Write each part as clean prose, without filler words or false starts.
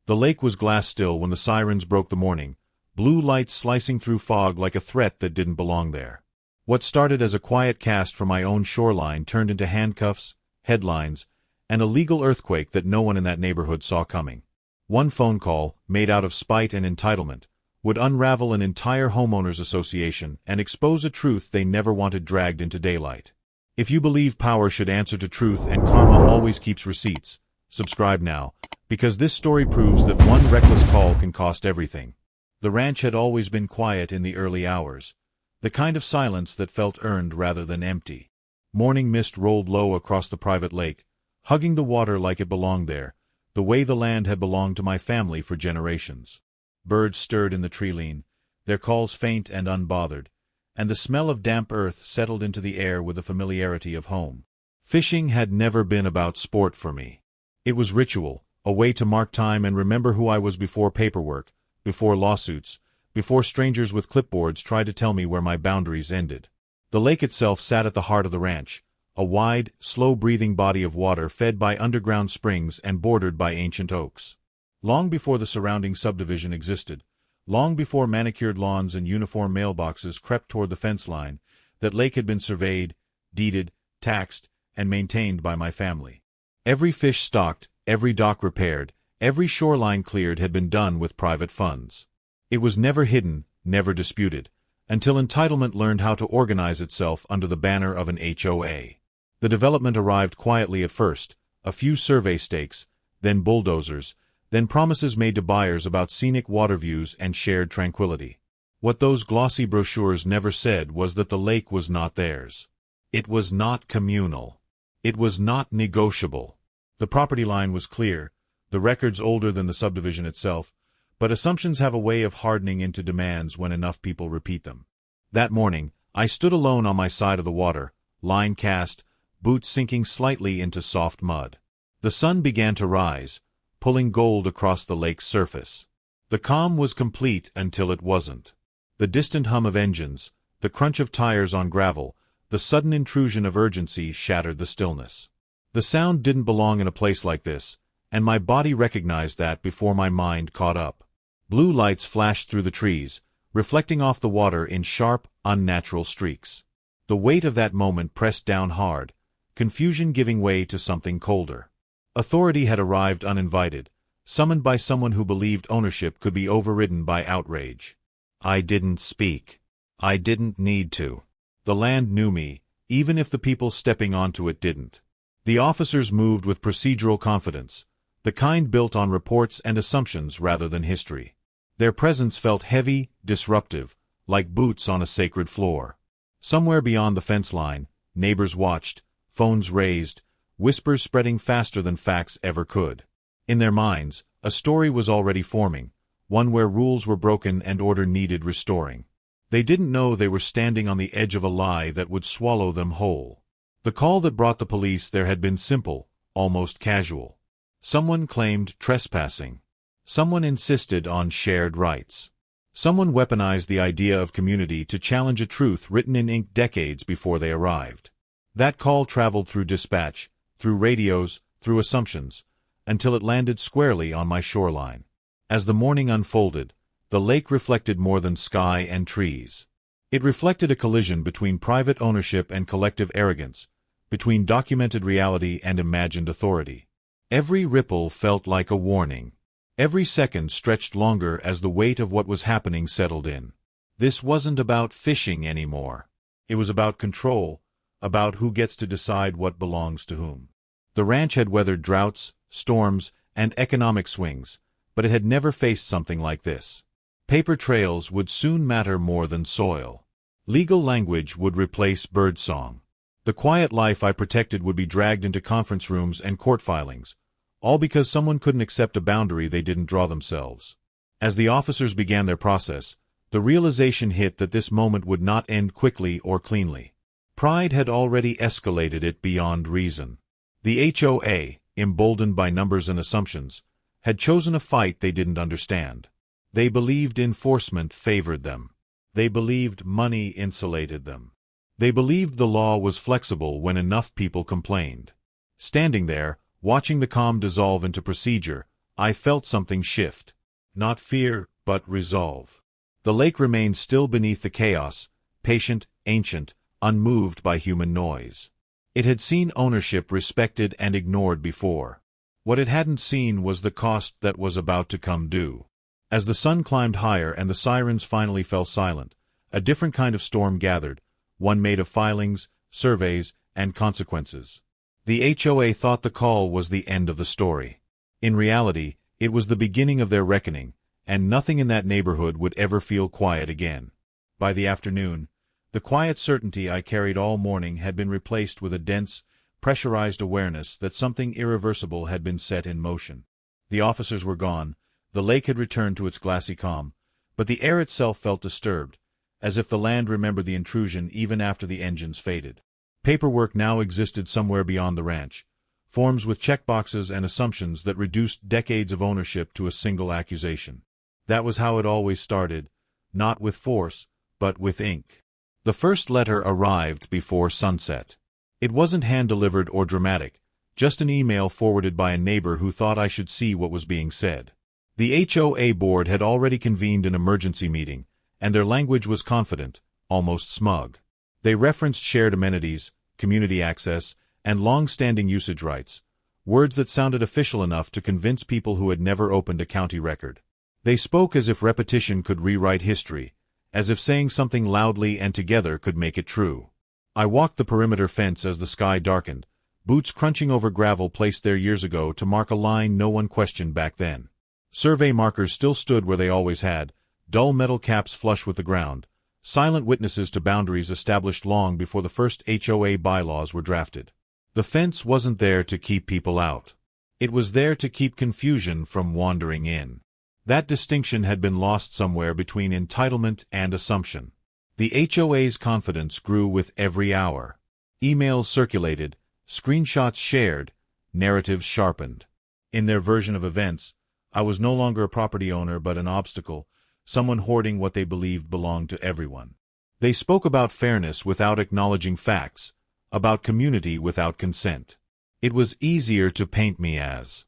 The lake was glass-still when the sirens broke the morning, blue lights slicing through fog like a threat that didn't belong there. What started as a quiet cast from my own shoreline turned into handcuffs, headlines, and a legal earthquake that no one in that neighborhood saw coming. One phone call, made out of spite and entitlement, would unravel an entire homeowners association and expose a truth they never wanted dragged into daylight. If you believe power should answer to truth and karma always keeps receipts, subscribe now, because this story proves that one reckless call can cost everything. The ranch had always been quiet in the early hours, the kind of silence that felt earned rather than empty. Morning mist rolled low across the private lake, hugging the water like it belonged there, the way the land had belonged to my family for generations. Birds stirred in the tree-line, their calls faint and unbothered, and the smell of damp earth settled into the air with the familiarity of home. Fishing had never been about sport for me. It was ritual, a way to mark time and remember who I was before paperwork, before lawsuits, before strangers with clipboards tried to tell me where my boundaries ended. The lake itself sat at the heart of the ranch, a wide, slow-breathing body of water fed by underground springs and bordered by ancient oaks. Long before the surrounding subdivision existed, long before manicured lawns and uniform mailboxes crept toward the fence line, that lake had been surveyed, deeded, taxed, and maintained by my family. Every fish stocked, every dock repaired, every shoreline cleared had been done with private funds. It was never hidden, never disputed, until entitlement learned how to organize itself under the banner of an HOA. The development arrived quietly at first, a few survey stakes, then bulldozers, then promises made to buyers about scenic water views and shared tranquility. What those glossy brochures never said was that the lake was not theirs. It was not communal. It was not negotiable. The property line was clear, the records older than the subdivision itself, but assumptions have a way of hardening into demands when enough people repeat them. That morning, I stood alone on my side of the water, line cast, boots sinking slightly into soft mud. The sun began to rise, pulling gold across the lake's surface. The calm was complete until it wasn't. The distant hum of engines, the crunch of tires on gravel, the sudden intrusion of urgency shattered the stillness. The sound didn't belong in a place like this, and my body recognized that before my mind caught up. Blue lights flashed through the trees, reflecting off the water in sharp, unnatural streaks. The weight of that moment pressed down hard, confusion giving way to something colder. Authority had arrived uninvited, summoned by someone who believed ownership could be overridden by outrage. I didn't speak. I didn't need to. The land knew me, even if the people stepping onto it didn't. The officers moved with procedural confidence, the kind built on reports and assumptions rather than history. Their presence felt heavy, disruptive, like boots on a sacred floor. Somewhere beyond the fence line, neighbors watched, phones raised, whispers spreading faster than facts ever could. In their minds, a story was already forming, one where rules were broken and order needed restoring. They didn't know they were standing on the edge of a lie that would swallow them whole. The call that brought the police there had been simple, almost casual. Someone claimed trespassing. Someone insisted on shared rights. Someone weaponized the idea of community to challenge a truth written in ink decades before they arrived. That call traveled through dispatch, through radios, through assumptions, until it landed squarely on my shoreline. As the morning unfolded, the lake reflected more than sky and trees. It reflected a collision between private ownership and collective arrogance, between documented reality and imagined authority. Every ripple felt like a warning. Every second stretched longer as the weight of what was happening settled in. This wasn't about fishing anymore. It was about control, about who gets to decide what belongs to whom. The ranch had weathered droughts, storms, and economic swings, but it had never faced something like this. Paper trails would soon matter more than soil. Legal language would replace birdsong. The quiet life I protected would be dragged into conference rooms and court filings, all because someone couldn't accept a boundary they didn't draw themselves. As the officers began their process, the realization hit that this moment would not end quickly or cleanly. Pride had already escalated it beyond reason. The HOA, emboldened by numbers and assumptions, had chosen a fight they didn't understand. They believed enforcement favored them. They believed money insulated them. They believed the law was flexible when enough people complained. Standing there, watching the calm dissolve into procedure, I felt something shift. Not fear, but resolve. The lake remained still beneath the chaos, patient, ancient, unmoved by human noise. It had seen ownership respected and ignored before. What it hadn't seen was the cost that was about to come due. As the sun climbed higher and the sirens finally fell silent, a different kind of storm gathered, one made of filings, surveys, and consequences. The HOA thought the call was the end of the story. In reality, it was the beginning of their reckoning, and nothing in that neighborhood would ever feel quiet again. By the afternoon, the quiet certainty I carried all morning had been replaced with a dense, pressurized awareness that something irreversible had been set in motion. The officers were gone, the lake had returned to its glassy calm, but the air itself felt disturbed, as if the land remembered the intrusion even after the engines faded. Paperwork now existed somewhere beyond the ranch, forms with checkboxes and assumptions that reduced decades of ownership to a single accusation. That was how it always started, not with force, but with ink. The first letter arrived before sunset. It wasn't hand-delivered or dramatic, just an email forwarded by a neighbor who thought I should see what was being said. The HOA board had already convened an emergency meeting, and their language was confident, almost smug. They referenced shared amenities, community access, and long-standing usage rights, words that sounded official enough to convince people who had never opened a county record. They spoke as if repetition could rewrite history, as if saying something loudly and together could make it true. I walked the perimeter fence as the sky darkened, boots crunching over gravel placed there years ago to mark a line no one questioned back then. Survey markers still stood where they always had, dull metal caps flush with the ground, silent witnesses to boundaries established long before the first HOA bylaws were drafted. The fence wasn't there to keep people out. It was there to keep confusion from wandering in. That distinction had been lost somewhere between entitlement and assumption. The HOA's confidence grew with every hour. Emails circulated, screenshots shared, narratives sharpened. In their version of events, I was no longer a property owner but an obstacle, someone hoarding what they believed belonged to everyone. They spoke about fairness without acknowledging facts, about community without consent. It was easier to paint me as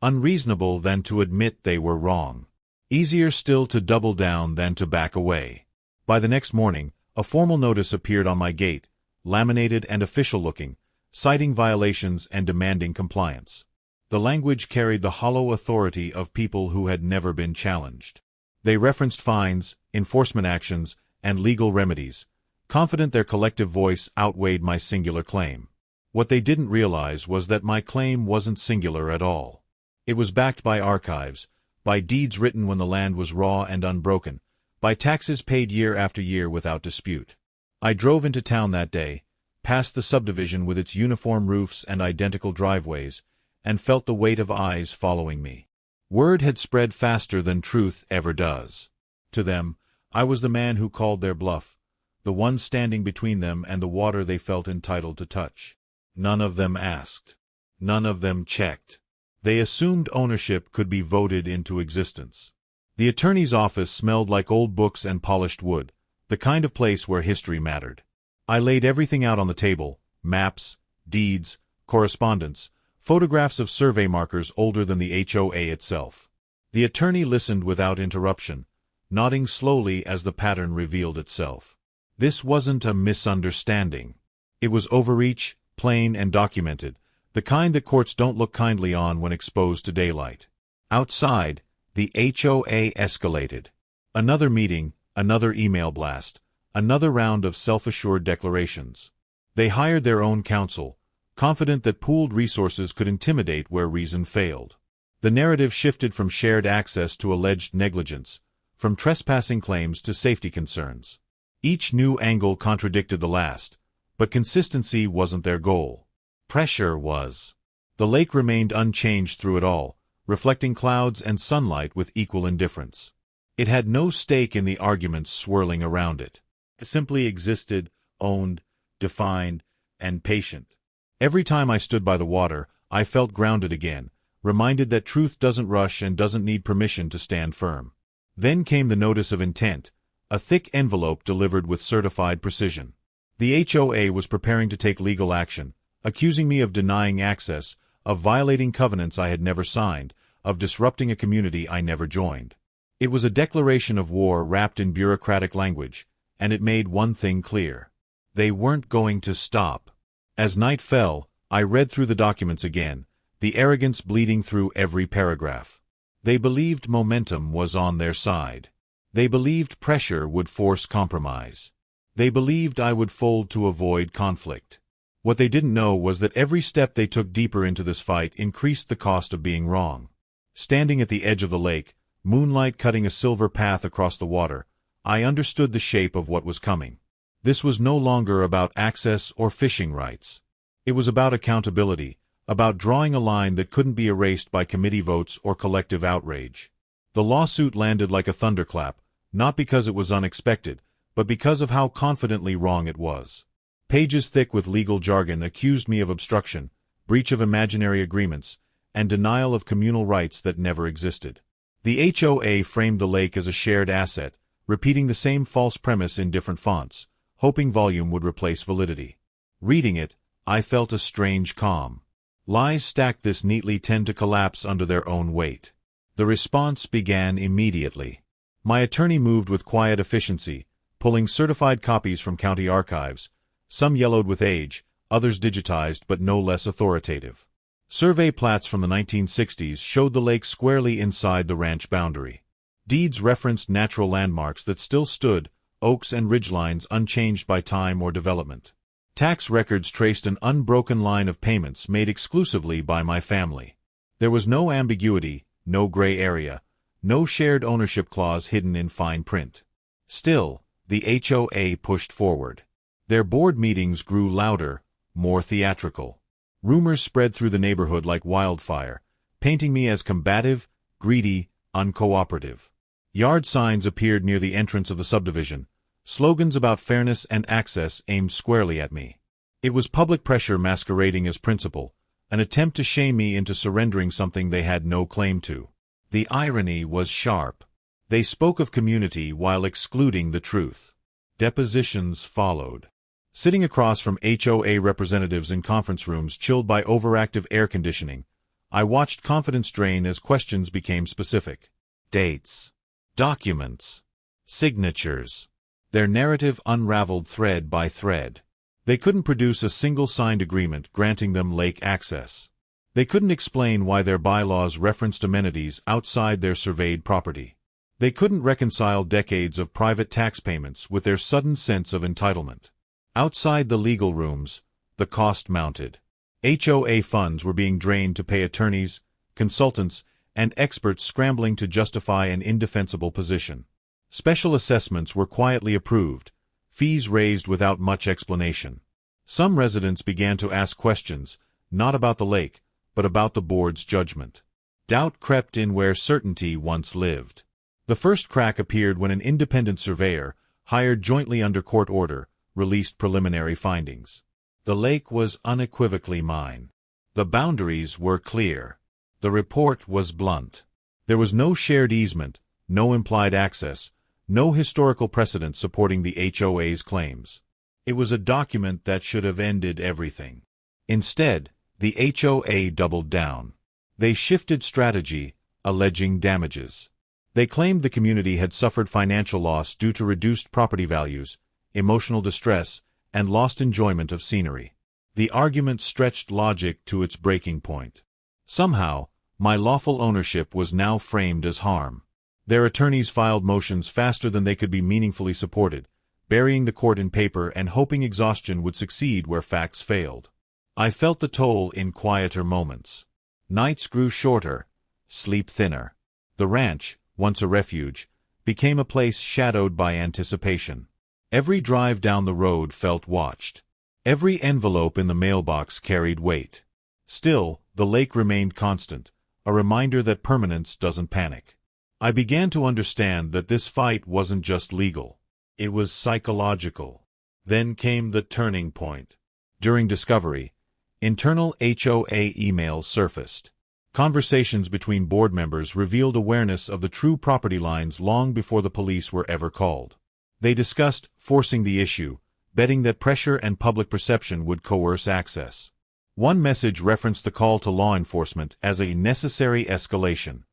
unreasonable than to admit they were wrong. Easier still to double down than to back away. By the next morning, a formal notice appeared on my gate, laminated and official-looking, citing violations and demanding compliance. The language carried the hollow authority of people who had never been challenged. They referenced fines, enforcement actions, and legal remedies, confident their collective voice outweighed my singular claim. What they didn't realize was that my claim wasn't singular at all. It was backed by archives, by deeds written when the land was raw and unbroken, by taxes paid year after year without dispute. I drove into town that day, past the subdivision with its uniform roofs and identical driveways, and felt the weight of eyes following me. Word had spread faster than truth ever does. To them, I was the man who called their bluff, the one standing between them and the water they felt entitled to touch. None of them asked. None of them checked. They assumed ownership could be voted into existence. The attorney's office smelled like old books and polished wood, the kind of place where history mattered. I laid everything out on the table: maps, deeds, correspondence, photographs of survey markers older than the HOA itself. The attorney listened without interruption, nodding slowly as the pattern revealed itself. This wasn't a misunderstanding. It was overreach, plain and documented, the kind that courts don't look kindly on when exposed to daylight. Outside, the HOA escalated. Another meeting, another email blast, another round of self-assured declarations. They hired their own counsel, confident that pooled resources could intimidate where reason failed. The narrative shifted from shared access to alleged negligence, from trespassing claims to safety concerns. Each new angle contradicted the last, but consistency wasn't their goal. Pressure was. The lake remained unchanged through it all, reflecting clouds and sunlight with equal indifference. It had no stake in the arguments swirling around it. It simply existed, owned, defined, and patient. Every time I stood by the water, I felt grounded again, reminded that truth doesn't rush and doesn't need permission to stand firm. Then came the notice of intent, a thick envelope delivered with certified precision. The HOA was preparing to take legal action, accusing me of denying access, of violating covenants I had never signed, of disrupting a community I never joined. It was a declaration of war wrapped in bureaucratic language, and it made one thing clear. They weren't going to stop. As night fell, I read through the documents again, the arrogance bleeding through every paragraph. They believed momentum was on their side. They believed pressure would force compromise. They believed I would fold to avoid conflict. What they didn't know was that every step they took deeper into this fight increased the cost of being wrong. Standing at the edge of the lake, moonlight cutting a silver path across the water, I understood the shape of what was coming. This was no longer about access or fishing rights. It was about accountability, about drawing a line that couldn't be erased by committee votes or collective outrage. The lawsuit landed like a thunderclap, not because it was unexpected, but because of how confidently wrong it was. Pages thick with legal jargon accused me of obstruction, breach of imaginary agreements, and denial of communal rights that never existed. The HOA framed the lake as a shared asset, repeating the same false premise in different fonts, hoping volume would replace validity. Reading it, I felt a strange calm. Lies stacked this neatly tend to collapse under their own weight. The response began immediately. My attorney moved with quiet efficiency, pulling certified copies from county archives, some yellowed with age, others digitized but no less authoritative. Survey plats from the 1960s showed the lake squarely inside the ranch boundary. Deeds referenced natural landmarks that still stood, oaks and ridgelines unchanged by time or development. Tax records traced an unbroken line of payments made exclusively by my family. There was no ambiguity, no gray area, no shared ownership clause hidden in fine print. Still, the HOA pushed forward. Their board meetings grew louder, more theatrical. Rumors spread through the neighborhood like wildfire, painting me as combative, greedy, uncooperative. Yard signs appeared near the entrance of the subdivision, slogans about fairness and access aimed squarely at me. It was public pressure masquerading as principle, an attempt to shame me into surrendering something they had no claim to. The irony was sharp. They spoke of community while excluding the truth. Depositions followed. Sitting across from HOA representatives in conference rooms chilled by overactive air conditioning, I watched confidence drain as questions became specific. Dates. Documents. Signatures. Their narrative unraveled thread by thread. They couldn't produce a single signed agreement granting them lake access. They couldn't explain why their bylaws referenced amenities outside their surveyed property. They couldn't reconcile decades of private tax payments with their sudden sense of entitlement. Outside the legal rooms, the cost mounted. HOA funds were being drained to pay attorneys, consultants, and experts scrambling to justify an indefensible position. Special assessments were quietly approved, fees raised without much explanation. Some residents began to ask questions, not about the lake, but about the board's judgment. Doubt crept in where certainty once lived. The first crack appeared when an independent surveyor, hired jointly under court order, released preliminary findings. The lake was unequivocally mine. The boundaries were clear. The report was blunt. There was no shared easement, no implied access, no historical precedent supporting the HOA's claims. It was a document that should have ended everything. Instead, the HOA doubled down. They shifted strategy, alleging damages. They claimed the community had suffered financial loss due to reduced property values, emotional distress, and lost enjoyment of scenery. The argument stretched logic to its breaking point. Somehow, my lawful ownership was now framed as harm. Their attorneys filed motions faster than they could be meaningfully supported, burying the court in paper and hoping exhaustion would succeed where facts failed. I felt the toll in quieter moments. Nights grew shorter, sleep thinner. The ranch, once a refuge, became a place shadowed by anticipation. Every drive down the road felt watched. Every envelope in the mailbox carried weight. Still, the lake remained constant, a reminder that permanence doesn't panic. I began to understand that this fight wasn't just legal. It was psychological. Then came the turning point. During discovery, internal HOA emails surfaced. Conversations between board members revealed awareness of the true property lines long before the police were ever called. They discussed forcing the issue, betting that pressure and public perception would coerce access. One message referenced the call to law enforcement as a necessary escalation.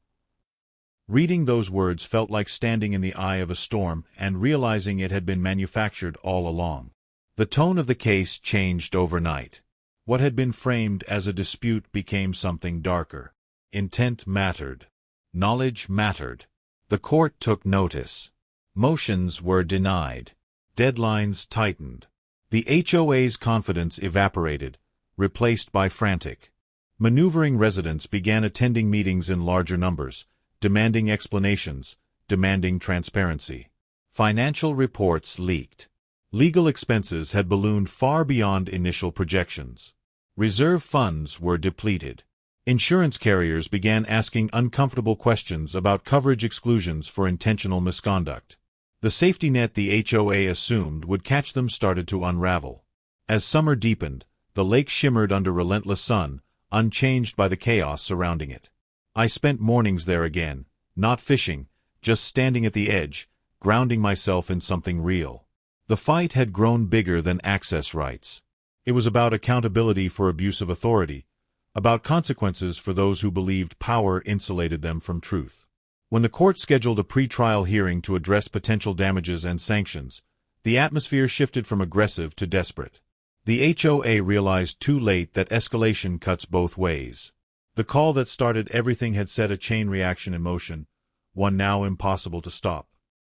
Reading those words felt like standing in the eye of a storm and realizing it had been manufactured all along. The tone of the case changed overnight. What had been framed as a dispute became something darker. Intent mattered. Knowledge mattered. The court took notice. Motions were denied. Deadlines tightened. The HOA's confidence evaporated, replaced by frantic. Maneuvering residents began attending meetings in larger numbers, demanding explanations, demanding transparency. Financial reports leaked. Legal expenses had ballooned far beyond initial projections. Reserve funds were depleted. Insurance carriers began asking uncomfortable questions about coverage exclusions for intentional misconduct. The safety net the HOA assumed would catch them started to unravel. As summer deepened, the lake shimmered under relentless sun, unchanged by the chaos surrounding it. I spent mornings there again, not fishing, just standing at the edge, grounding myself in something real. The fight had grown bigger than access rights. It was about accountability for abuse of authority, about consequences for those who believed power insulated them from truth. When the court scheduled a pre-trial hearing to address potential damages and sanctions, the atmosphere shifted from aggressive to desperate. The HOA realized too late that escalation cuts both ways. The call that started everything had set a chain reaction in motion, one now impossible to stop.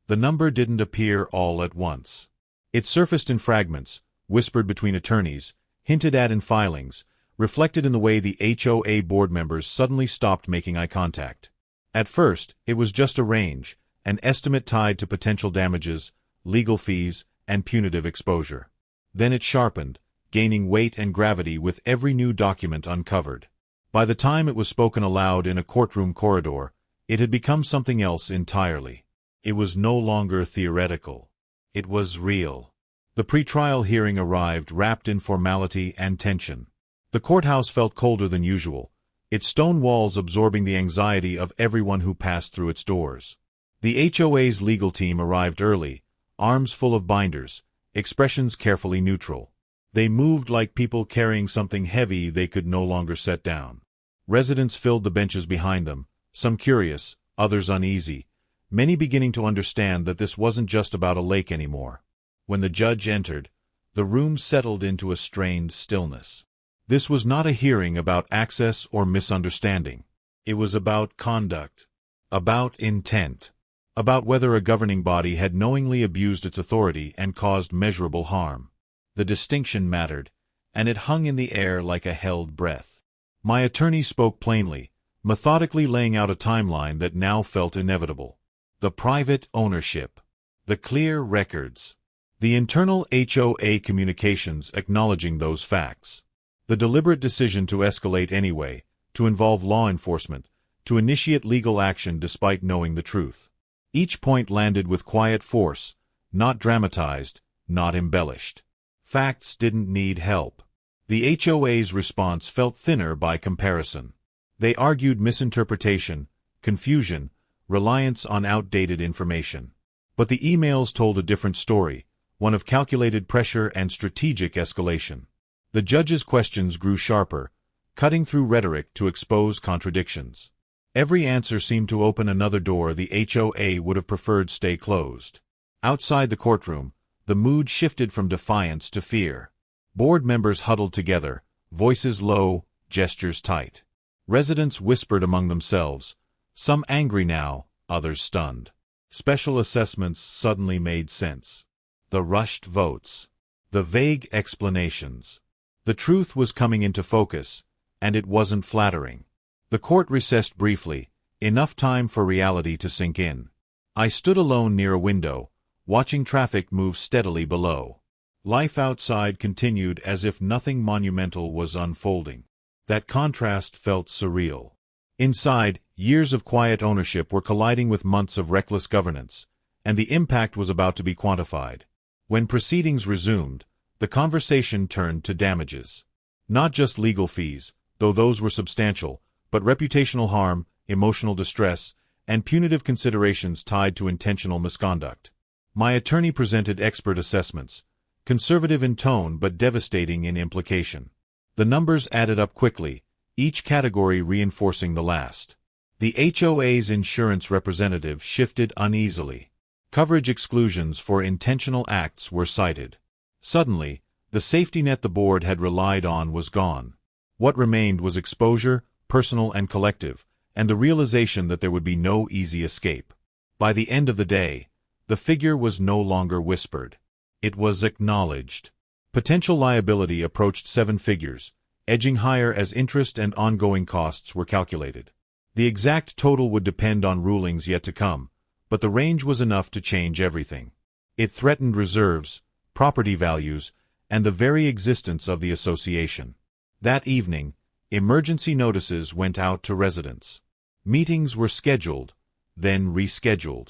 The number didn't appear all at once. It surfaced in fragments, whispered between attorneys, hinted at in filings, reflected in the way the HOA board members suddenly stopped making eye contact. At first, it was just a range, an estimate tied to potential damages, legal fees, and punitive exposure. Then it sharpened, gaining weight and gravity with every new document uncovered. By the time it was spoken aloud in a courtroom corridor, it had become something else entirely. It was no longer theoretical. It was real. The pretrial hearing arrived wrapped in formality and tension. The courthouse felt colder than usual, its stone walls absorbing the anxiety of everyone who passed through its doors. The HOA's legal team arrived early, arms full of binders, expressions carefully neutral. They moved like people carrying something heavy they could no longer set down. Residents filled the benches behind them, some curious, others uneasy, many beginning to understand that this wasn't just about a lake anymore. When the judge entered, the room settled into a strained stillness. This was not a hearing about access or misunderstanding. It was about conduct, about intent, about whether a governing body had knowingly abused its authority and caused measurable harm. The distinction mattered, and it hung in the air like a held breath. My attorney spoke plainly, methodically laying out a timeline that now felt inevitable. The private ownership, the clear records, the internal HOA communications acknowledging those facts. The deliberate decision to escalate anyway, to involve law enforcement, to initiate legal action despite knowing the truth. Each point landed with quiet force, not dramatized, not embellished. Facts didn't need help. The HOA's response felt thinner by comparison. They argued misinterpretation, confusion, reliance on outdated information. But the emails told a different story, one of calculated pressure and strategic escalation. The judge's questions grew sharper, cutting through rhetoric to expose contradictions. Every answer seemed to open another door the HOA would have preferred stay closed. Outside the courtroom, the mood shifted from defiance to fear. Board members huddled together, voices low, gestures tight. Residents whispered among themselves, some angry now, others stunned. Special assessments suddenly made sense. The rushed votes. The vague explanations. The truth was coming into focus, and it wasn't flattering. The court recessed briefly, enough time for reality to sink in. I stood alone near a window, watching traffic move steadily below. Life outside continued as if nothing monumental was unfolding. That contrast felt surreal. Inside, years of quiet ownership were colliding with months of reckless governance, and the impact was about to be quantified. When proceedings resumed, the conversation turned to damages. Not just legal fees, though those were substantial, but reputational harm, emotional distress, and punitive considerations tied to intentional misconduct. My attorney presented expert assessments, conservative in tone but devastating in implication. The numbers added up quickly, each category reinforcing the last. The HOA's insurance representative shifted uneasily. Coverage exclusions for intentional acts were cited. Suddenly, the safety net the board had relied on was gone. What remained was exposure, personal and collective, and the realization that there would be no easy escape. By the end of the day, the figure was no longer whispered. It was acknowledged. Potential liability approached 7 figures, edging higher as interest and ongoing costs were calculated. The exact total would depend on rulings yet to come, but the range was enough to change everything. It threatened reserves, property values, and the very existence of the association. That evening, emergency notices went out to residents. Meetings were scheduled, then rescheduled.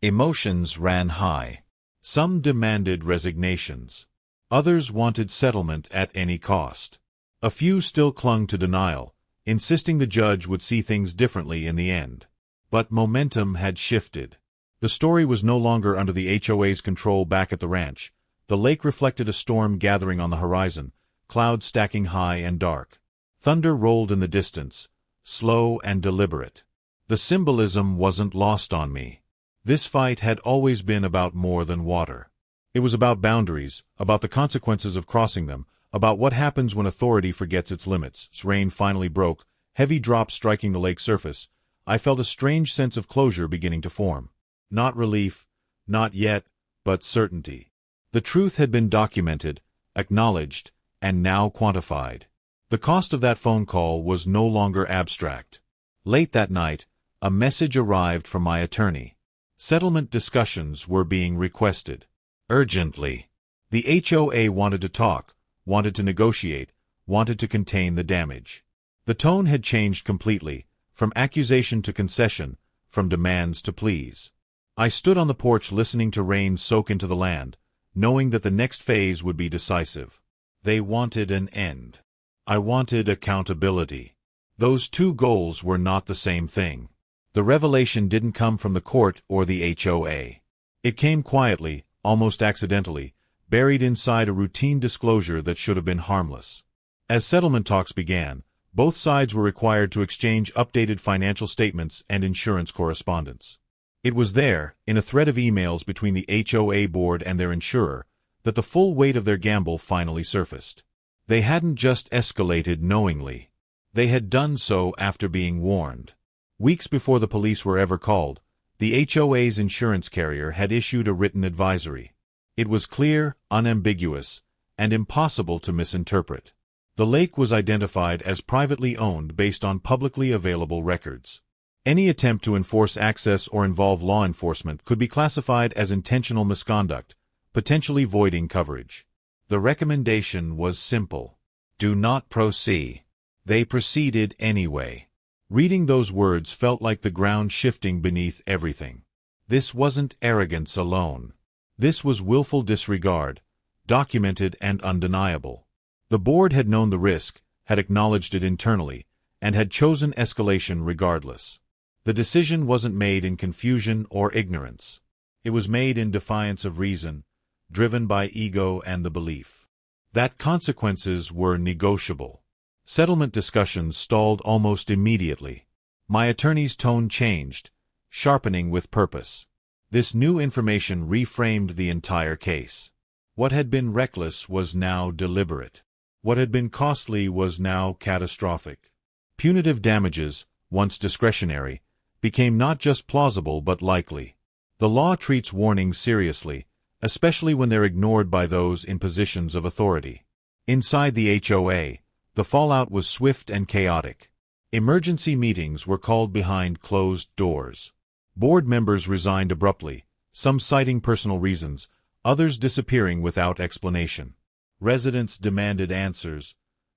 Emotions ran high. Some demanded resignations. Others wanted settlement at any cost. A few still clung to denial, insisting the judge would see things differently in the end. But momentum had shifted. The story was no longer under the HOA's control back at the ranch. The lake reflected a storm gathering on the horizon, clouds stacking high and dark. Thunder rolled in the distance, slow and deliberate. The symbolism wasn't lost on me. This fight had always been about more than water. It was about boundaries, about the consequences of crossing them, about what happens when authority forgets its limits. As rain finally broke, heavy drops striking the lake's surface, I felt a strange sense of closure beginning to form. Not relief, not yet, but certainty. The truth had been documented, acknowledged, and now quantified. The cost of that phone call was no longer abstract. Late that night, a message arrived from my attorney. Settlement discussions were being requested. Urgently. The HOA wanted to talk, wanted to negotiate, wanted to contain the damage. The tone had changed completely, from accusation to concession, from demands to pleas. I stood on the porch listening to rain soak into the land, knowing that the next phase would be decisive. They wanted an end. I wanted accountability. Those two goals were not the same thing. The revelation didn't come from the court or the HOA. It came quietly, almost accidentally, buried inside a routine disclosure that should have been harmless. As settlement talks began, both sides were required to exchange updated financial statements and insurance correspondence. It was there, in a thread of emails between the HOA board and their insurer, that the full weight of their gamble finally surfaced. They hadn't just escalated knowingly. They had done so after being warned. Weeks before the police were ever called, the HOA's insurance carrier had issued a written advisory. It was clear, unambiguous, and impossible to misinterpret. The lake was identified as privately owned based on publicly available records. Any attempt to enforce access or involve law enforcement could be classified as intentional misconduct, potentially voiding coverage. The recommendation was simple. Do not proceed. They proceeded anyway. Reading those words felt like the ground shifting beneath everything. This wasn't arrogance alone. This was willful disregard, documented and undeniable. The board had known the risk, had acknowledged it internally, and had chosen escalation regardless. The decision wasn't made in confusion or ignorance. It was made in defiance of reason, driven by ego and the belief that consequences were negotiable. Settlement discussions stalled almost immediately. My attorney's tone changed, sharpening with purpose. This new information reframed the entire case. What had been reckless was now deliberate. What had been costly was now catastrophic. Punitive damages, once discretionary, became not just plausible but likely. The law treats warnings seriously, especially when they're ignored by those in positions of authority. Inside the HOA, the fallout was swift and chaotic. Emergency meetings were called behind closed doors. Board members resigned abruptly, some citing personal reasons, others disappearing without explanation. Residents demanded answers,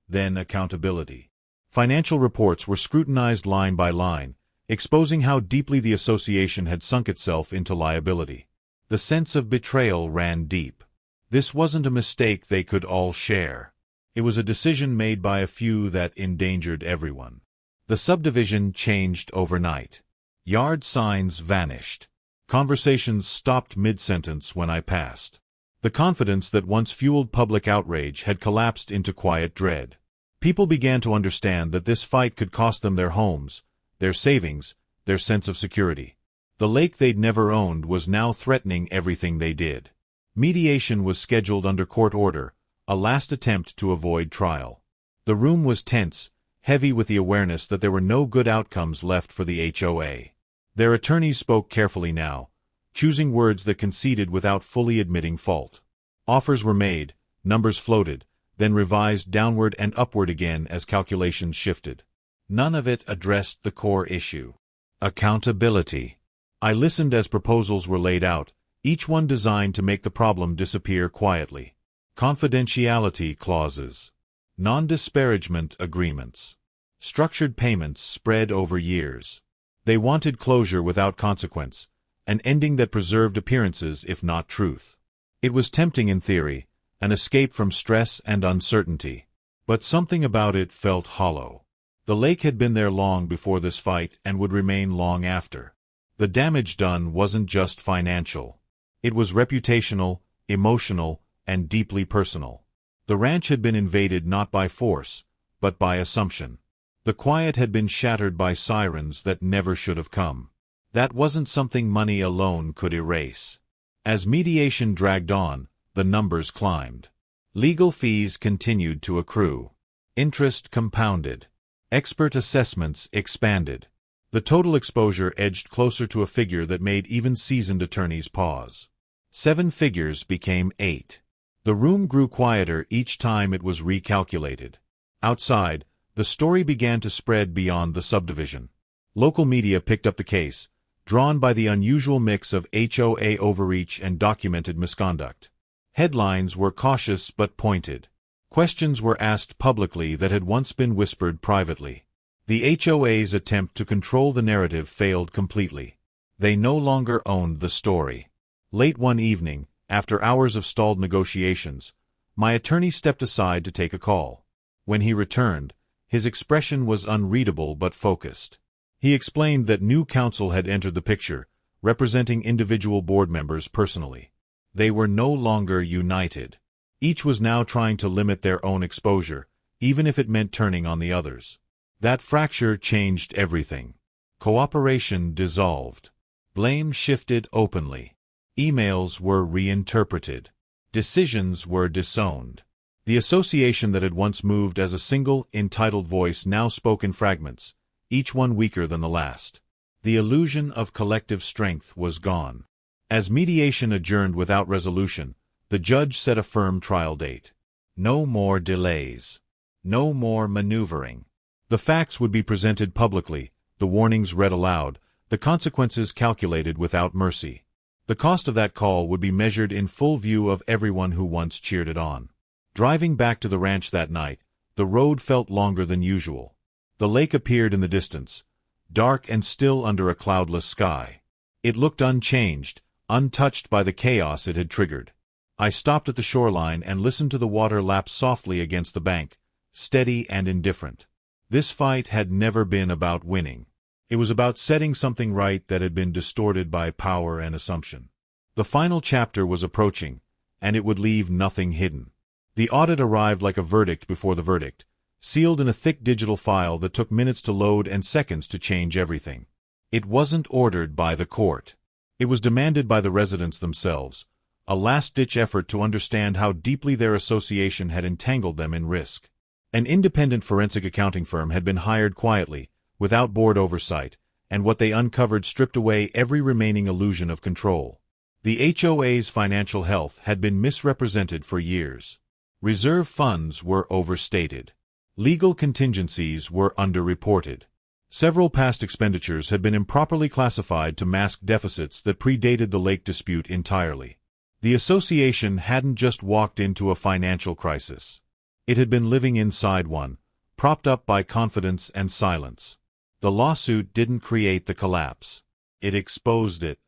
then accountability. Financial reports were scrutinized line by line, exposing how deeply the association had sunk itself into liability. The sense of betrayal ran deep. This wasn't a mistake they could all share. It was a decision made by a few that endangered everyone. The subdivision changed overnight. Yard signs vanished. Conversations stopped mid-sentence when I passed. The confidence that once fueled public outrage had collapsed into quiet dread. People began to understand that this fight could cost them their homes, their savings, their sense of security. The lake they'd never owned was now threatening everything they did. Mediation was scheduled under court order, a last attempt to avoid trial. The room was tense, heavy with the awareness that there were no good outcomes left for the HOA. Their attorneys spoke carefully now, choosing words that conceded without fully admitting fault. Offers were made, numbers floated, then revised downward and upward again as calculations shifted. None of it addressed the core issue: accountability. I listened as proposals were laid out, each one designed to make the problem disappear quietly. Confidentiality clauses, non-disparagement agreements, structured payments spread over years. They wanted closure without consequence, an ending that preserved appearances if not truth. It was tempting in theory, an escape from stress and uncertainty. But something about it felt hollow. The lake had been there long before this fight and would remain long after. The damage done wasn't just financial. It was reputational, emotional, and deeply personal. The ranch had been invaded not by force, but by assumption. The quiet had been shattered by sirens that never should have come. That wasn't something money alone could erase. As mediation dragged on, the numbers climbed. Legal fees continued to accrue. Interest compounded. Expert assessments expanded. The total exposure edged closer to a figure that made even seasoned attorneys pause. 7 figures became 8. The room grew quieter each time it was recalculated. Outside, the story began to spread beyond the subdivision. Local media picked up the case, drawn by the unusual mix of HOA overreach and documented misconduct. Headlines were cautious but pointed. Questions were asked publicly that had once been whispered privately. The HOA's attempt to control the narrative failed completely. They no longer owned the story. Late one evening, after hours of stalled negotiations, my attorney stepped aside to take a call. When he returned, his expression was unreadable but focused. He explained that new counsel had entered the picture, representing individual board members personally. They were no longer united. Each was now trying to limit their own exposure, even if it meant turning on the others. That fracture changed everything. Cooperation dissolved. Blame shifted openly. Emails were reinterpreted. Decisions were disowned. The association that had once moved as a single, entitled voice now spoke in fragments, each one weaker than the last. The illusion of collective strength was gone. As mediation adjourned without resolution, the judge set a firm trial date. No more delays. No more maneuvering. The facts would be presented publicly, the warnings read aloud, the consequences calculated without mercy. The cost of that call would be measured in full view of everyone who once cheered it on. Driving back to the ranch that night, the road felt longer than usual. The lake appeared in the distance, dark and still under a cloudless sky. It looked unchanged, untouched by the chaos it had triggered. I stopped at the shoreline and listened to the water lap softly against the bank, steady and indifferent. This fight had never been about winning. It was about setting something right that had been distorted by power and assumption. The final chapter was approaching, and it would leave nothing hidden. The audit arrived like a verdict before the verdict, sealed in a thick digital file that took minutes to load and seconds to change everything. It wasn't ordered by the court. It was demanded by the residents themselves, a last-ditch effort to understand how deeply their association had entangled them in risk. An independent forensic accounting firm had been hired quietly, without board oversight, and what they uncovered stripped away every remaining illusion of control. The HOA's financial health had been misrepresented for years. Reserve funds were overstated. Legal contingencies were underreported. Several past expenditures had been improperly classified to mask deficits that predated the lake dispute entirely. The association hadn't just walked into a financial crisis. It had been living inside one, propped up by confidence and silence. The lawsuit didn't create the collapse. It exposed it.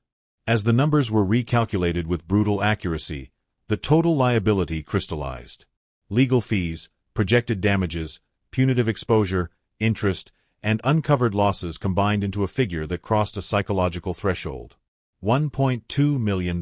As the numbers were recalculated with brutal accuracy, the total liability crystallized. Legal fees, projected damages, punitive exposure, interest, and uncovered losses combined into a figure that crossed a psychological threshold. $1.2 million.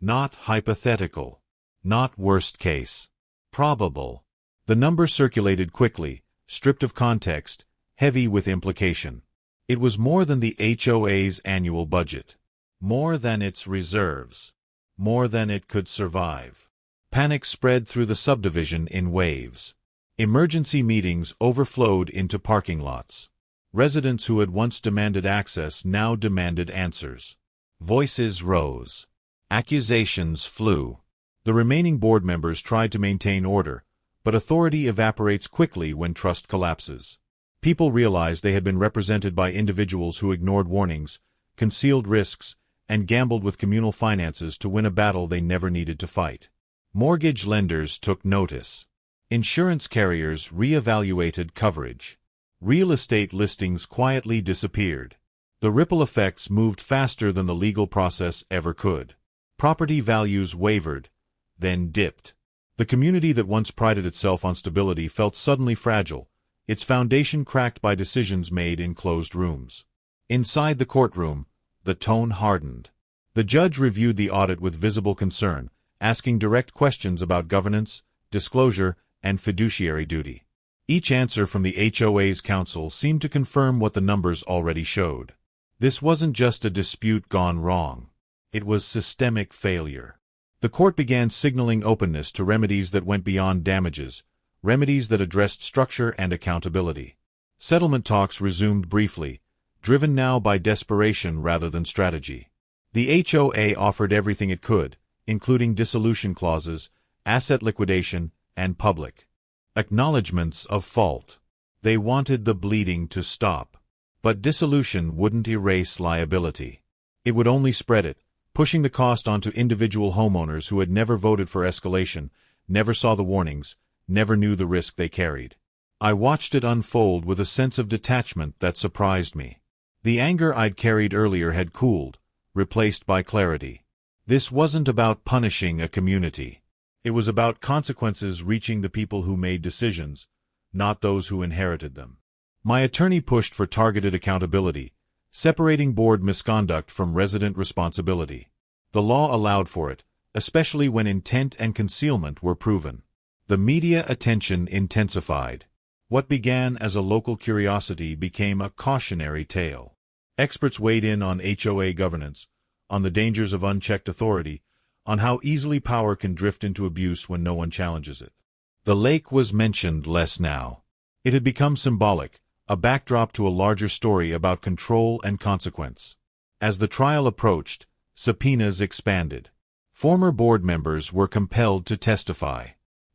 Not hypothetical. Not worst case. Probable. The number circulated quickly, stripped of context, heavy with implication. It was more than the HOA's annual budget. More than its reserves. More than it could survive. Panic spread through the subdivision in waves. Emergency meetings overflowed into parking lots. Residents who had once demanded access now demanded answers. Voices rose. Accusations flew. The remaining board members tried to maintain order, but authority evaporates quickly when trust collapses. People realized they had been represented by individuals who ignored warnings, concealed risks, and gambled with communal finances to win a battle they never needed to fight. Mortgage lenders took notice. Insurance carriers reevaluated coverage. Real estate listings quietly disappeared. The ripple effects moved faster than the legal process ever could. Property values wavered, then dipped. The community that once prided itself on stability felt suddenly fragile, its foundation cracked by decisions made in closed rooms. Inside the courtroom, the tone hardened. The judge reviewed the audit with visible concern, asking direct questions about governance, disclosure, and fiduciary duty. Each answer from the HOA's counsel seemed to confirm what the numbers already showed. This wasn't just a dispute gone wrong. It was systemic failure. The court began signaling openness to remedies that went beyond damages, remedies that addressed structure and accountability. Settlement talks resumed briefly, driven now by desperation rather than strategy. The HOA offered everything it could, including dissolution clauses, asset liquidation, and public acknowledgments of fault. They wanted the bleeding to stop. But dissolution wouldn't erase liability. It would only spread it, pushing the cost onto individual homeowners who had never voted for escalation, never saw the warnings, never knew the risk they carried. I watched it unfold with a sense of detachment that surprised me. The anger I'd carried earlier had cooled, replaced by clarity. This wasn't about punishing a community. It was about consequences reaching the people who made decisions, not those who inherited them. My attorney pushed for targeted accountability, separating board misconduct from resident responsibility. The law allowed for it, especially when intent and concealment were proven. The media attention intensified. What began as a local curiosity became a cautionary tale. Experts weighed in on HOA governance, on the dangers of unchecked authority, on how easily power can drift into abuse when no one challenges it. The lake was mentioned less now. It had become symbolic, a backdrop to a larger story about control and consequence. As the trial approached, subpoenas expanded. Former board members were compelled to testify.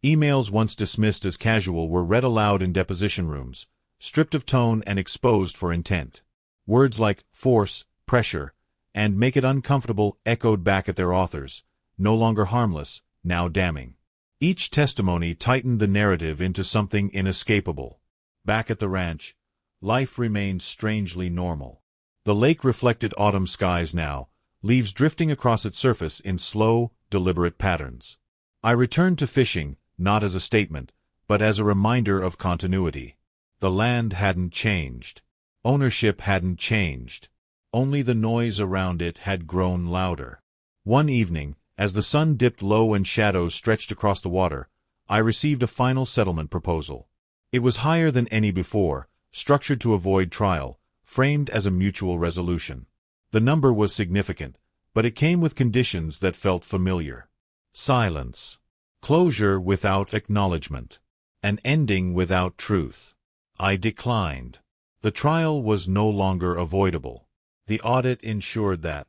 Emails once dismissed as casual were read aloud in deposition rooms, stripped of tone and exposed for intent. Words like force, pressure, and make it uncomfortable echoed back at their authors, no longer harmless, now damning. Each testimony tightened the narrative into something inescapable. Back at the ranch, life remained strangely normal. The lake reflected autumn skies now, leaves drifting across its surface in slow, deliberate patterns. I returned to fishing, not as a statement, but as a reminder of continuity. The land hadn't changed. Ownership hadn't changed. Only the noise around it had grown louder. One evening, as the sun dipped low and shadows stretched across the water, I received a final settlement proposal. It was higher than any before, structured to avoid trial, framed as a mutual resolution. The number was significant, but it came with conditions that felt familiar. Silence. Closure without acknowledgement. An ending without truth. I declined. The trial was no longer avoidable. The audit ensured that.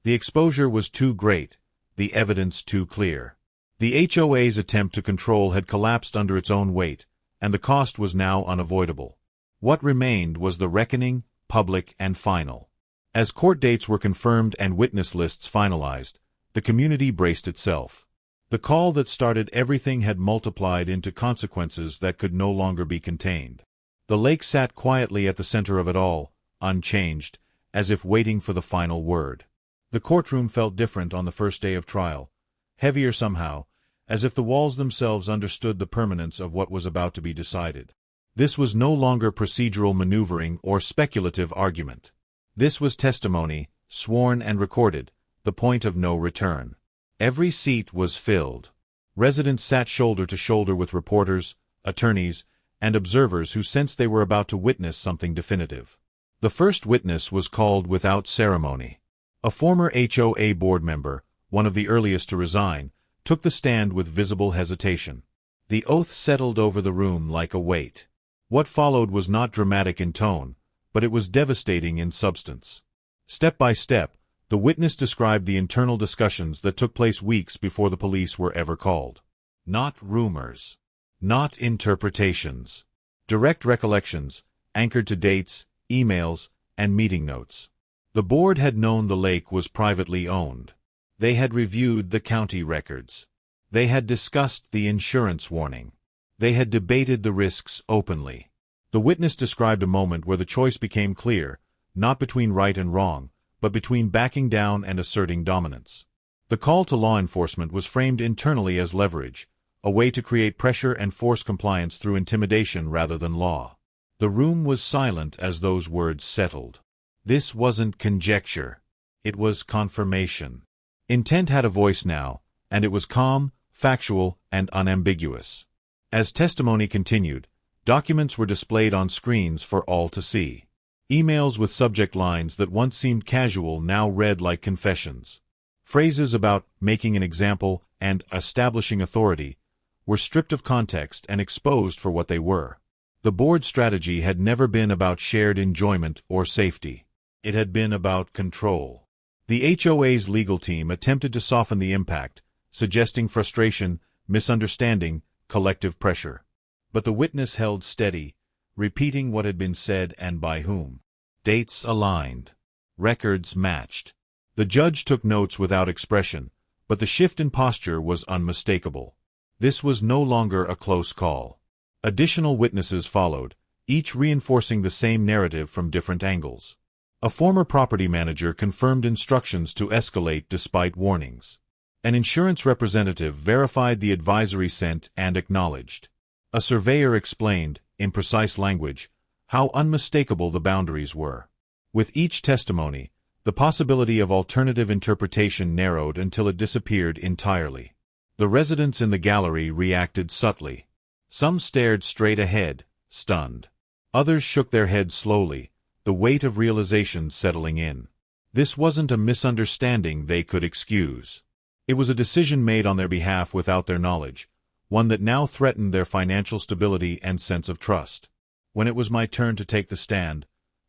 The exposure was too great, the evidence too clear. The HOA's attempt to control had collapsed under its own weight, and the cost was now unavoidable. What remained was the reckoning, public and final. As court dates were confirmed and witness lists finalized, the community braced itself. The call that started everything had multiplied into consequences that could no longer be contained. The lake sat quietly at the center of it all, unchanged, as if waiting for the final word. The courtroom felt different on the first day of trial, heavier somehow, as if the walls themselves understood the permanence of what was about to be decided. This was no longer procedural maneuvering or speculative argument. This was testimony, sworn and recorded, the point of no return. Every seat was filled. Residents sat shoulder to shoulder with reporters, attorneys, and observers who sensed they were about to witness something definitive. The first witness was called without ceremony. A former HOA board member, one of the earliest to resign, took the stand with visible hesitation. The oath settled over the room like a weight. What followed was not dramatic in tone, but it was devastating in substance. Step by step, the witness described the internal discussions that took place weeks before the police were ever called. Not rumors. Not interpretations. Direct recollections, anchored to dates, emails, and meeting notes. The board had known the lake was privately owned. They had reviewed the county records. They had discussed the insurance warning. They had debated the risks openly. The witness described a moment where the choice became clear, not between right and wrong, but between backing down and asserting dominance. The call to law enforcement was framed internally as leverage, a way to create pressure and force compliance through intimidation rather than law. The room was silent as those words settled. This wasn't conjecture. It was confirmation. Intent had a voice now, and it was calm, factual, and unambiguous. As testimony continued, documents were displayed on screens for all to see. Emails with subject lines that once seemed casual now read like confessions. Phrases about making an example and establishing authority were stripped of context and exposed for what they were. The board's strategy had never been about shared enjoyment or safety. It had been about control. The HOA's legal team attempted to soften the impact, suggesting frustration, misunderstanding, collective pressure. But the witness held steady, repeating what had been said and by whom. Dates aligned. Records matched. The judge took notes without expression, but the shift in posture was unmistakable. This was no longer a close call. Additional witnesses followed, each reinforcing the same narrative from different angles. A former property manager confirmed instructions to escalate despite warnings. An insurance representative verified the advisory sent and acknowledged. A surveyor explained, in precise language, how unmistakable the boundaries were. With each testimony, the possibility of alternative interpretation narrowed until it disappeared entirely. The residents in the gallery reacted subtly. Some stared straight ahead, stunned. Others shook their heads slowly, the weight of realization settling in. This wasn't a misunderstanding they could excuse. It was a decision made on their behalf without their knowledge, one that now threatened their financial stability and sense of trust. When it was my turn to take the stand,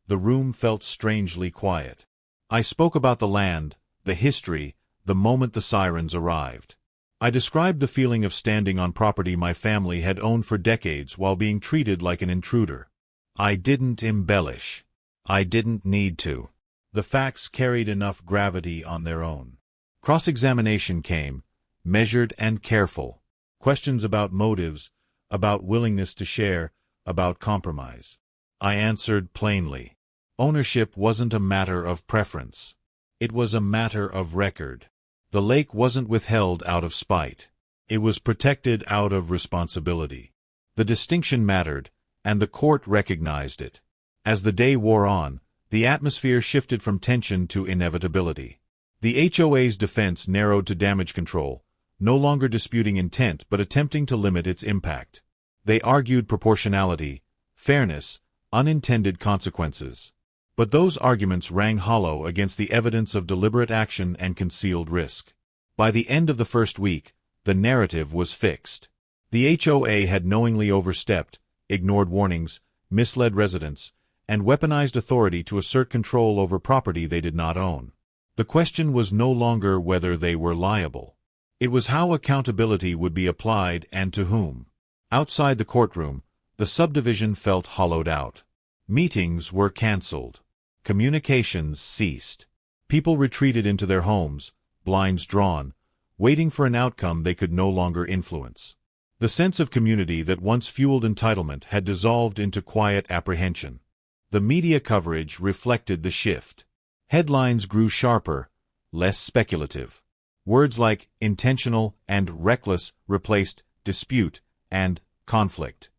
the room felt strangely quiet. I spoke about the land, the history, the moment the sirens arrived. I described the feeling of standing on property my family had owned for decades while being treated like an intruder. I didn't embellish. I didn't need to. The facts carried enough gravity on their own. Cross-examination came, measured and careful. Questions about motives, about willingness to share, about compromise. I answered plainly. Ownership wasn't a matter of preference. It was a matter of record. The lake wasn't withheld out of spite. It was protected out of responsibility. The distinction mattered, and the court recognized it. As the day wore on, the atmosphere shifted from tension to inevitability. The HOA's defense narrowed to damage control, no longer disputing intent but attempting to limit its impact. They argued proportionality, fairness, unintended consequences. But those arguments rang hollow against the evidence of deliberate action and concealed risk. By the end of the first week, the narrative was fixed. The HOA had knowingly overstepped, ignored warnings, misled residents, and weaponized authority to assert control over property they did not own. The question was no longer whether they were liable. It was how accountability would be applied and to whom. Outside the courtroom, the subdivision felt hollowed out. Meetings were canceled. Communications ceased. People retreated into their homes, blinds drawn, waiting for an outcome they could no longer influence. The sense of community that once fueled entitlement had dissolved into quiet apprehension. The media coverage reflected the shift. Headlines grew sharper, less speculative. Words like intentional and reckless replaced dispute and conflict.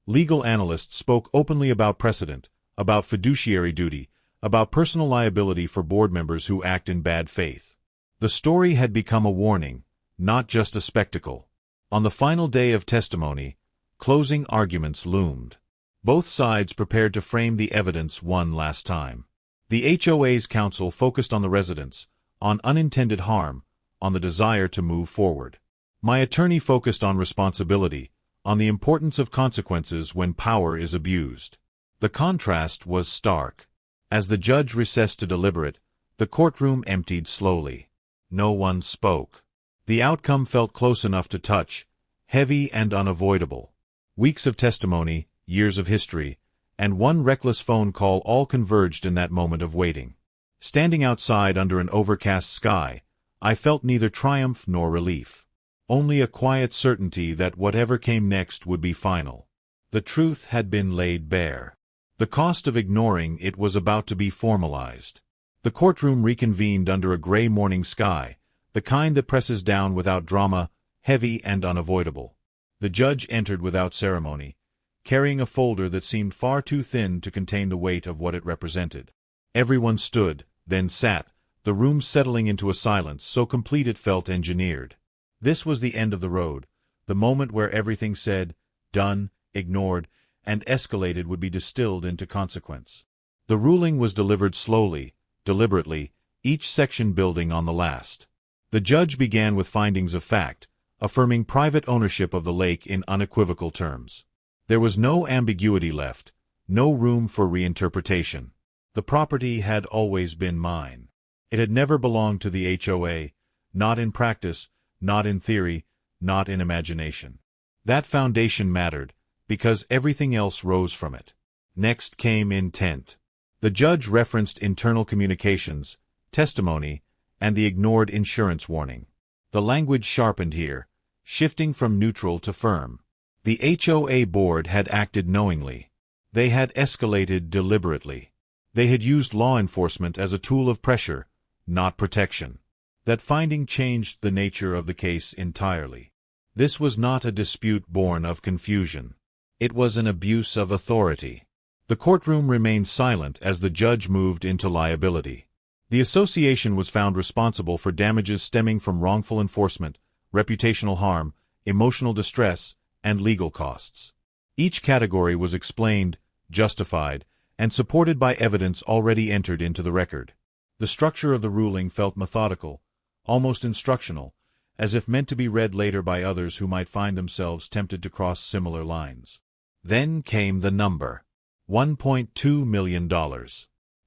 Legal analysts spoke openly about precedent, about fiduciary duty, about personal liability for board members who act in bad faith. The story had become a warning, not just a spectacle. On the final day of testimony, Closing arguments loomed. Both sides prepared to frame the evidence one last time. The HOA's counsel focused on the residents, on unintended harm, on the desire to move forward. My attorney focused on responsibility, on the importance of consequences when power is abused. The contrast was stark. As the judge recessed to deliberate, the courtroom emptied slowly. No one spoke. The outcome felt close enough to touch, heavy and unavoidable. Weeks of testimony, years of history, and one reckless phone call all converged in that moment of waiting. Standing outside under an overcast sky, I felt neither triumph nor relief. Only a quiet certainty that whatever came next would be final. The truth had been laid bare. The cost of ignoring it was about to be formalized. The courtroom reconvened under a gray morning sky, the kind that presses down without drama, heavy and unavoidable. The judge entered without ceremony, carrying a folder that seemed far too thin to contain the weight of what it represented. Everyone stood, then sat, the room settling into a silence so complete it felt engineered. This was the end of the road, the moment where everything said, done, ignored, and escalated would be distilled into consequence. The ruling was delivered slowly, deliberately, each section building on the last. The judge began with findings of fact, affirming private ownership of the lake in unequivocal terms. There was no ambiguity left, no room for reinterpretation. The property had always been mine. It had never belonged to the HOA, not in practice, not in theory, not in imagination. That foundation mattered, because everything else rose from it. Next came intent. The judge referenced internal communications, testimony, and the ignored insurance warning. The language sharpened here, shifting from neutral to firm. The HOA board had acted knowingly. They had escalated deliberately. They had used law enforcement as a tool of pressure, not protection. That finding changed the nature of the case entirely. This was not a dispute born of confusion. It was an abuse of authority. The courtroom remained silent as the judge moved into liability. The association was found responsible for damages stemming from wrongful enforcement, reputational harm, emotional distress, and legal costs. Each category was explained, justified, and supported by evidence already entered into the record. The structure of the ruling felt methodical, almost instructional, as if meant to be read later by others who might find themselves tempted to cross similar lines. Then came the number. $1.2 million.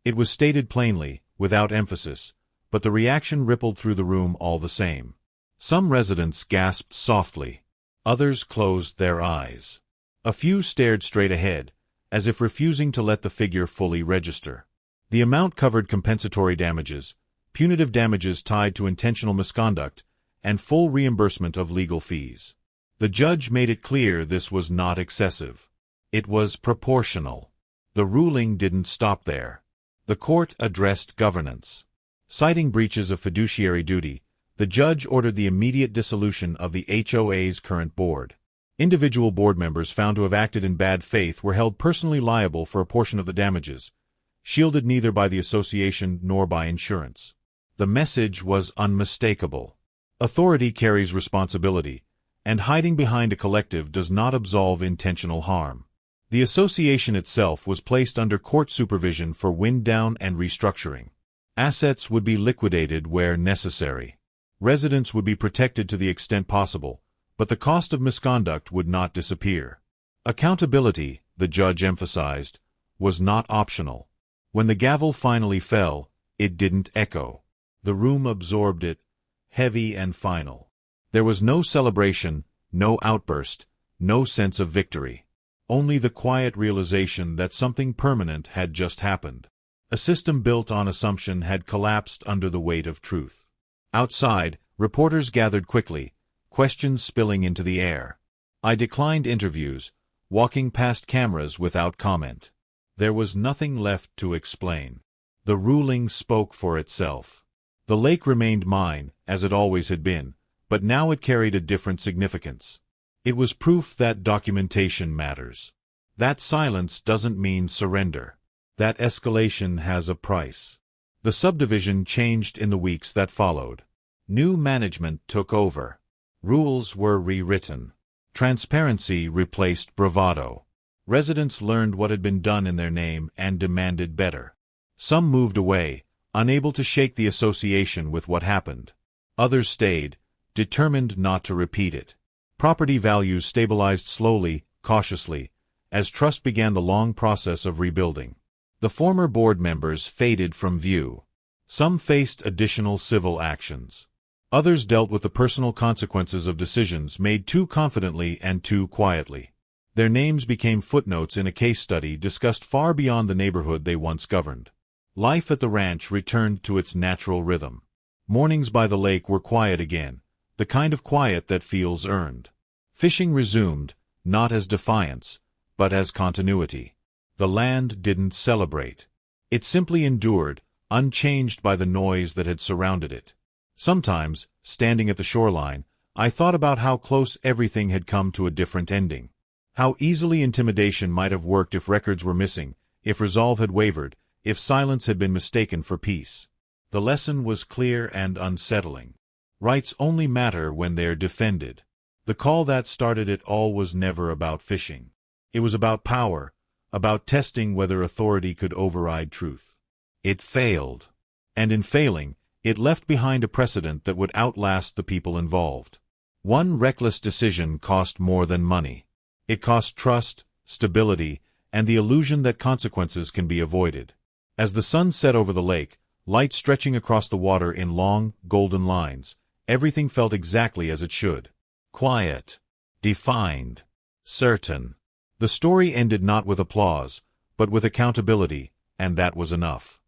It was stated plainly, without emphasis, but the reaction rippled through the room all the same. Some residents gasped softly. Others closed their eyes. A few stared straight ahead, as if refusing to let the figure fully register. The amount covered compensatory damages, punitive damages tied to intentional misconduct, and full reimbursement of legal fees. The judge made it clear this was not excessive. It was proportional. The ruling didn't stop there. The court addressed governance. Citing breaches of fiduciary duty, the judge ordered the immediate dissolution of the HOA's current board. Individual board members found to have acted in bad faith were held personally liable for a portion of the damages, shielded neither by the association nor by insurance. The message was unmistakable. Authority carries responsibility, and hiding behind a collective does not absolve intentional harm. The association itself was placed under court supervision for wind down and restructuring. Assets would be liquidated where necessary. Residents would be protected to the extent possible, but the cost of misconduct would not disappear. Accountability, the judge emphasized, was not optional. When the gavel finally fell, it didn't echo. The room absorbed it, heavy and final. There was no celebration, no outburst, no sense of victory. Only the quiet realization that something permanent had just happened. A system built on assumption had collapsed under the weight of truth. Outside, reporters gathered quickly, questions spilling into the air. I declined interviews, walking past cameras without comment. There was nothing left to explain. The ruling spoke for itself. The lake remained mine, as it always had been, but now it carried a different significance. It was proof that documentation matters. That silence doesn't mean surrender. That escalation has a price. The subdivision changed in the weeks that followed. New management took over. Rules were rewritten. Transparency replaced bravado. Residents learned what had been done in their name and demanded better. Some moved away, unable to shake the association with what happened. Others stayed, determined not to repeat it. Property values stabilized slowly, cautiously, as trust began the long process of rebuilding. The former board members faded from view. Some faced additional civil actions. Others dealt with the personal consequences of decisions made too confidently and too quietly. Their names became footnotes in a case study discussed far beyond the neighborhood they once governed. Life at the ranch returned to its natural rhythm. Mornings by the lake were quiet again, the kind of quiet that feels earned. Fishing resumed, not as defiance, but as continuity. The land didn't celebrate. It simply endured, unchanged by the noise that had surrounded it. Sometimes, standing at the shoreline, I thought about how close everything had come to a different ending. How easily intimidation might have worked if records were missing, if resolve had wavered, if silence had been mistaken for peace. The lesson was clear and unsettling. Rights only matter when they're defended. The call that started it all was never about fishing. It was about power, about testing whether authority could override truth. It failed. And in failing, it left behind a precedent that would outlast the people involved. One reckless decision cost more than money. It cost trust, stability, and the illusion that consequences can be avoided. As the sun set over the lake, light stretching across the water in long, golden lines, everything felt exactly as it should. Quiet. Defined. Certain. The story ended not with applause, but with accountability, and that was enough.